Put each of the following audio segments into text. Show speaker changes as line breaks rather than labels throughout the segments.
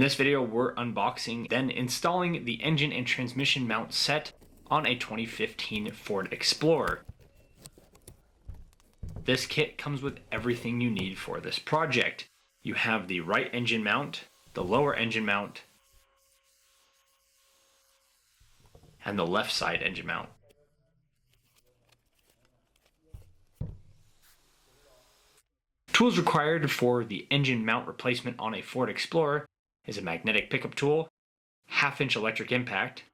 this video, we're unboxing, then installing the engine and transmission mount set on a 2015 Ford Explorer. This kit comes with everything you need for this project. You have the right engine mount, the lower engine mount, and the left side engine mount. Tools required for the engine mount replacement on a Ford Explorer is a magnetic pickup tool, 1/2-inch electric impact,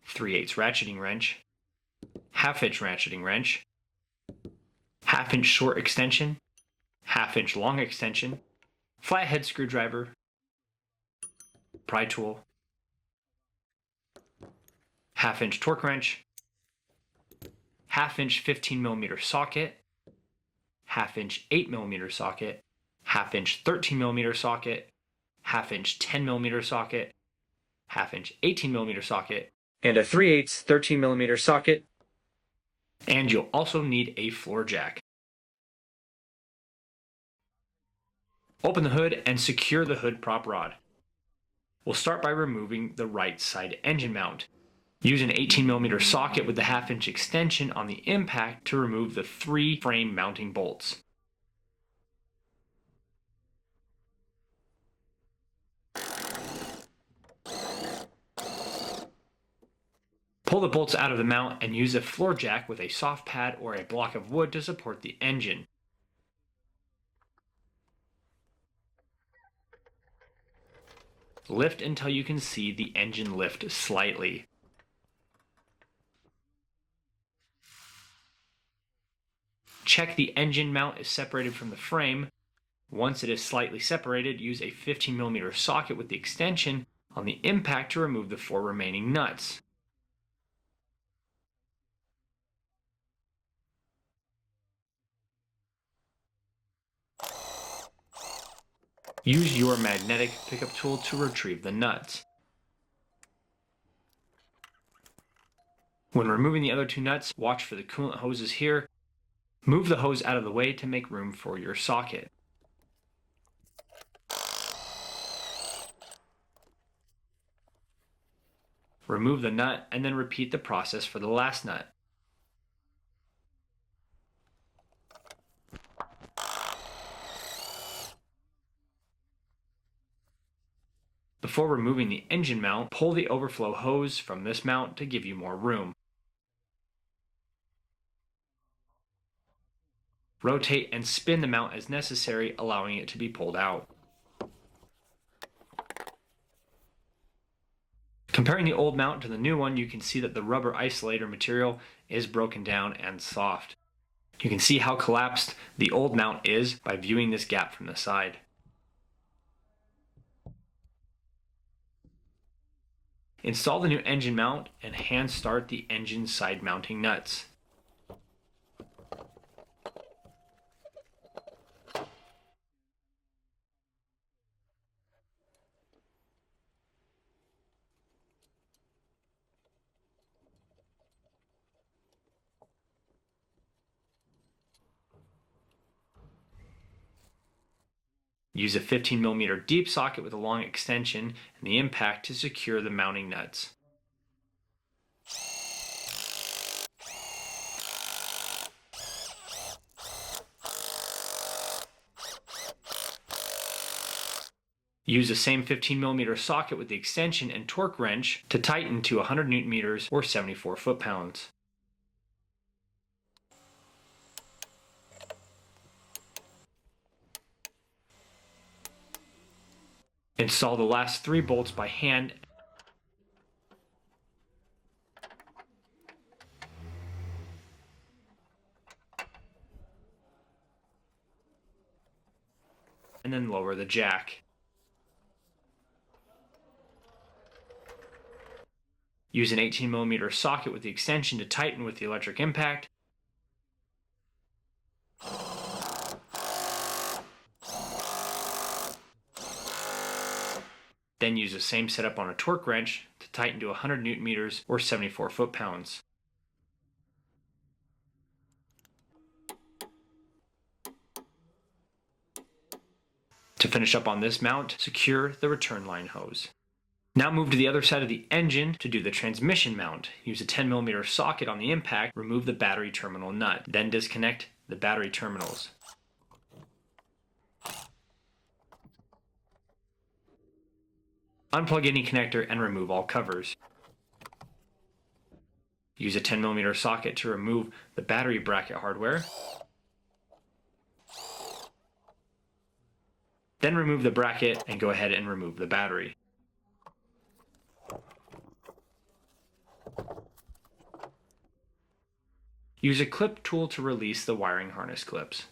3/8 ratcheting wrench, 1/2-inch ratcheting wrench, 1/2-inch short extension, 1/2-inch long extension, flathead screwdriver, pry tool, 1/2-inch torque wrench, 1/2-inch 15mm socket, 1/2-inch 8mm socket, 1/2-inch 13mm socket, 1/2-inch 10mm socket, 1/2-inch 18mm socket, and a 3/8 13mm socket. And you'll also need a floor jack. Open the hood and secure the hood prop rod. We'll start by removing the right side engine mount. Use an 18mm socket with the 1/2-inch extension on the impact to remove the 3 frame mounting bolts. Pull the bolts out of the mount and use a floor jack with a soft pad or a block of wood to support the engine. Lift until you can see the engine lift slightly. Check the engine mount is separated from the frame. Once it is slightly separated, use a 15mm socket with the extension on the impact to remove the 4 remaining nuts. Use your magnetic pickup tool to retrieve the nuts. When removing the other 2 nuts, watch for the coolant hoses here. Move the hose out of the way to make room for your socket. Remove the nut and then repeat the process for the last nut. Before removing the engine mount, pull the overflow hose from this mount to give you more room. Rotate and spin the mount as necessary, allowing it to be pulled out. Comparing the old mount to the new one, you can see that the rubber isolator material is broken down and soft. You can see how collapsed the old mount is by viewing this gap from the side. Install the new engine mount and hand start the engine side mounting nuts. Use a 15mm deep socket with a long extension and the impact to secure the mounting nuts. Use the same 15mm socket with the extension and torque wrench to tighten to 100 Nm or 74 foot-pounds. Install the last 3 bolts by hand and then lower the jack. Use an 18mm socket with the extension to tighten with the electric impact. Then use the same setup on a torque wrench to tighten to 100 Nm or 74 foot-pounds. To finish up on this mount, secure the return line hose. Now move to the other side of the engine to do the transmission mount. Use a 10mm socket on the impact, remove the battery terminal nut, then disconnect the battery terminals. Unplug any connector and remove all covers. Use a 10mm socket to remove the battery bracket hardware. Then remove the bracket and go ahead and remove the battery. Use a clip tool to release the wiring harness clips.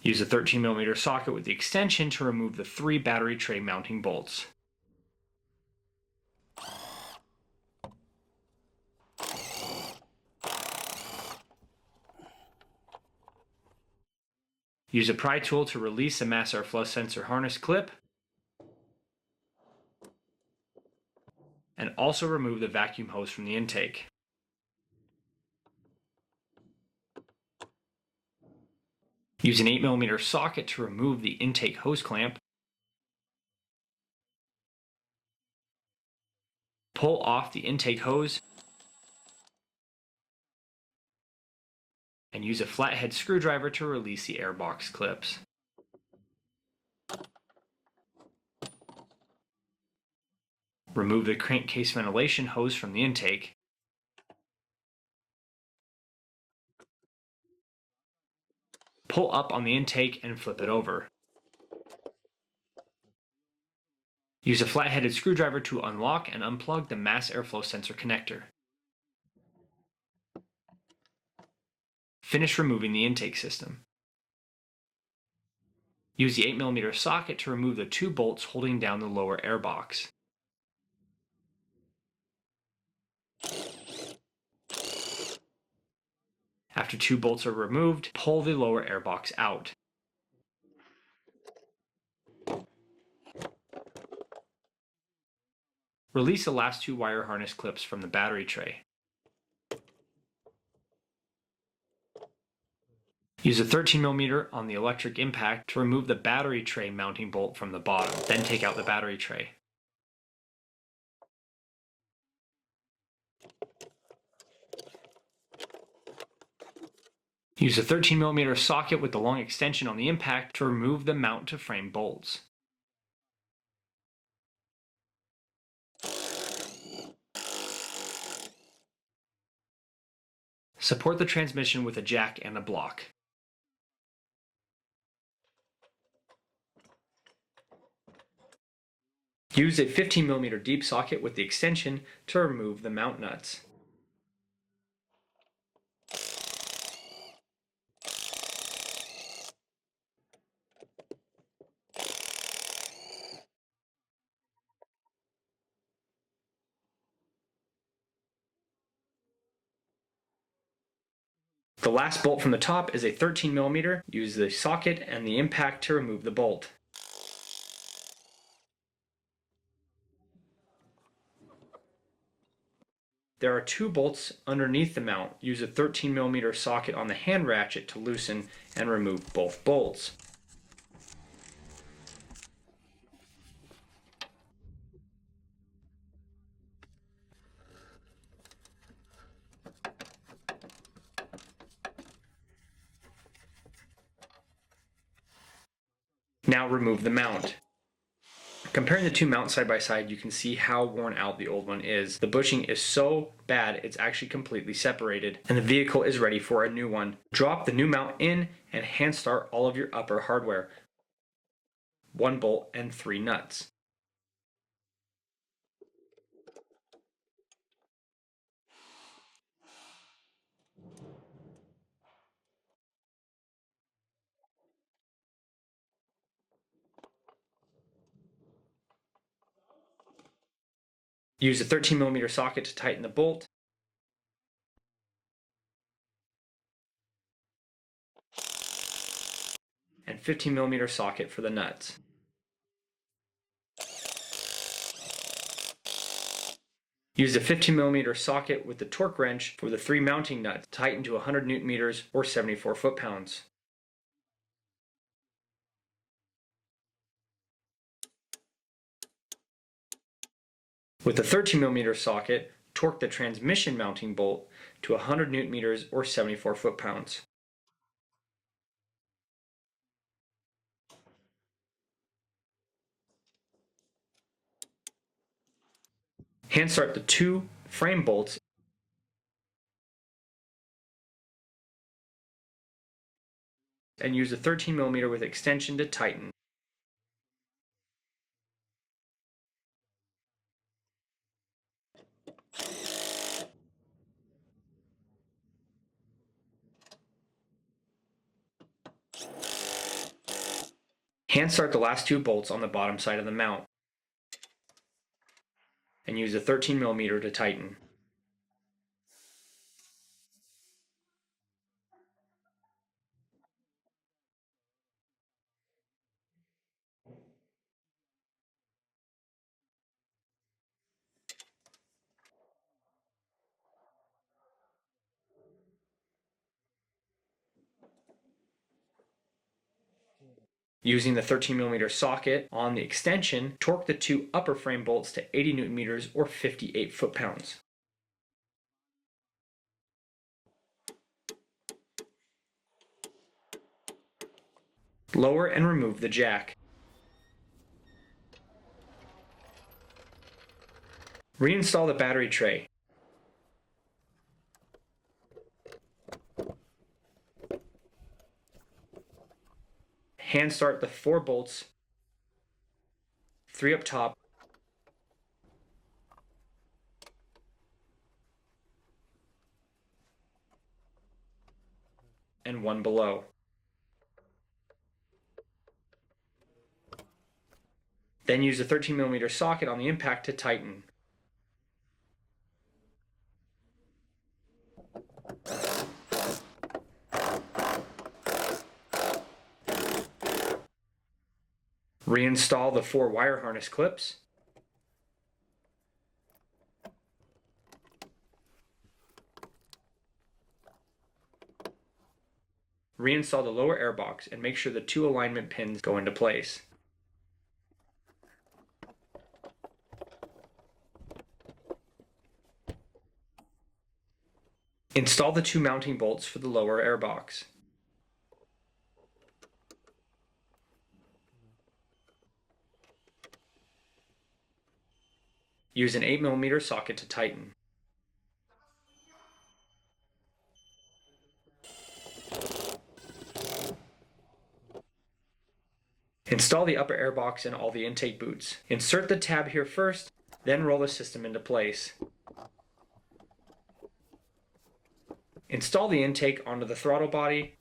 Use a 13mm socket with the extension to remove the 3 battery tray mounting bolts. Use a pry tool to release the mass airflow sensor harness clip, and also remove the vacuum hose from the intake. Use an 8mm socket to remove the intake hose clamp. Pull off the intake hose and use a flathead screwdriver to release the airbox clips. Remove the crankcase ventilation hose from the intake. Pull up on the intake and flip it over. Use a flat-headed screwdriver to unlock and unplug the mass airflow sensor connector. Finish removing the intake system. Use the 8mm socket to remove the 2 bolts holding down the lower airbox. After 2 bolts are removed, pull the lower airbox out. Release the last 2 wire harness clips from the battery tray. Use a 13mm on the electric impact to remove the battery tray mounting bolt from the bottom, then take out the battery tray. Use a 13mm socket with the long extension on the impact to remove the mount to frame bolts. Support the transmission with a jack and a block. Use a 15mm deep socket with the extension to remove the mount nuts. The last bolt from the top is a 13mm. Use the socket and the impact to remove the bolt. There are 2 bolts underneath the mount. Use a 13mm socket on the hand ratchet to loosen and remove both bolts. Now remove the mount. Comparing the 2 mounts side by side, you can see how worn out the old one is. The bushing is so bad it's actually completely separated, and the vehicle is ready for a new one. Drop the new mount in and hand start all of your upper hardware. 1 bolt and 3 nuts. Use a 13mm socket to tighten the bolt. And 15mm socket for the nuts. Use a 15mm socket with the torque wrench for the 3 mounting nuts, tightened to 100 Nm or 74 foot-pounds. With the 13mm socket, torque the transmission mounting bolt to 100 Nm or 74 foot-pounds. Hand start the 2 frame bolts and use a 13mm with extension to tighten. Hand start the last 2 bolts on the bottom side of the mount and use a 13mm to tighten. Using the 13mm socket on the extension, torque the 2 upper frame bolts to 80 Nm or 58 foot-pounds. Lower and remove the jack. Reinstall the battery tray. Hand start the 4 bolts, 3 up top, and 1 below. Then use a 13mm socket on the impact to tighten. Reinstall the 4 wire harness clips. Reinstall the lower airbox and make sure the 2 alignment pins go into place. Install the 2 mounting bolts for the lower airbox. Use an 8mm socket to tighten. Install the upper airbox and all the intake boots. Insert the tab here first, then roll the system into place. Install the intake onto the throttle body.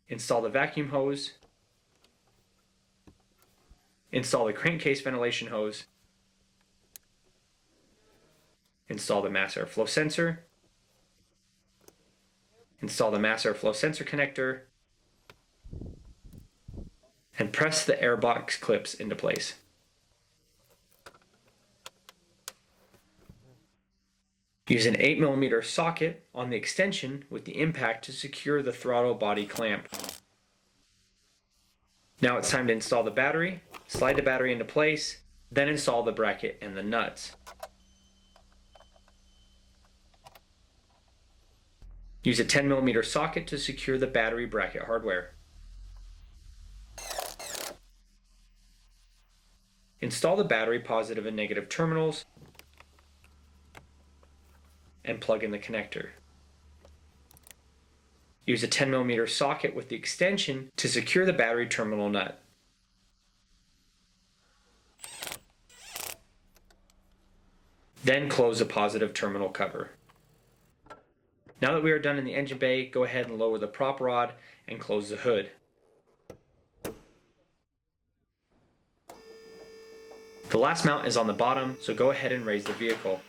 Install the vacuum hose. Install the crankcase ventilation hose. Install the mass airflow sensor. Install the mass airflow sensor connector. And press the airbox clips into place. Use an 8mm socket on the extension with the impact to secure the throttle body clamp. Now it's time to install the battery. Slide the battery into place, then install the bracket and the nuts. Use a 10mm socket to secure the battery bracket hardware. Install the battery positive and negative terminals and plug in the connector. Use a 10mm socket with the extension to secure the battery terminal nut. Then close the positive terminal cover. Now that we are done in the engine bay, go ahead and lower the prop rod and close the hood. The last mount is on the bottom, so go ahead and raise the vehicle.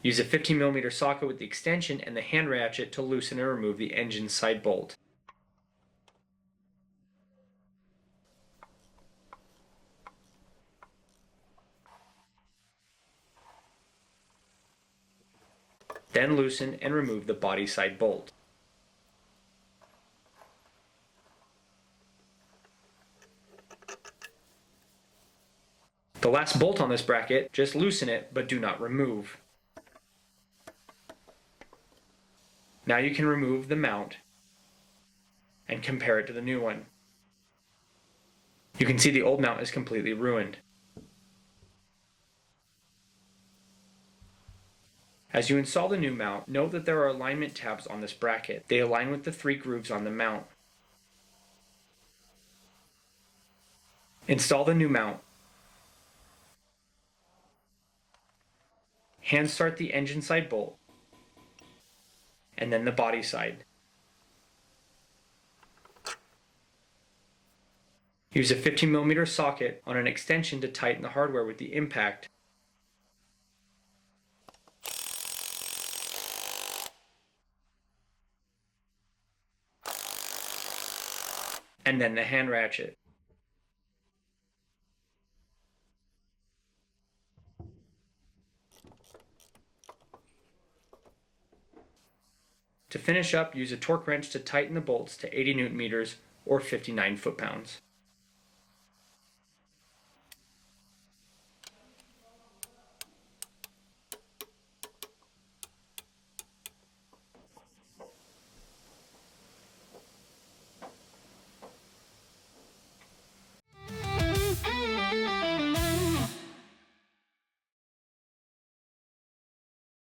Use a 15mm socket with the extension and the hand ratchet to loosen and remove the engine side bolt. Then loosen and remove the body side bolt. The last bolt on this bracket, just loosen it, but do not remove. Now you can remove the mount and compare it to the new one. You can see the old mount is completely ruined. As you install the new mount, note that there are alignment tabs on this bracket. They align with the 3 grooves on the mount. Install the new mount. Hand start the engine side bolt, and then the body side. Use a 15mm socket on an extension to tighten the hardware with the impact. And then the hand ratchet. To finish up, use a torque wrench to tighten the bolts to 80 Nm or 59 foot-pounds.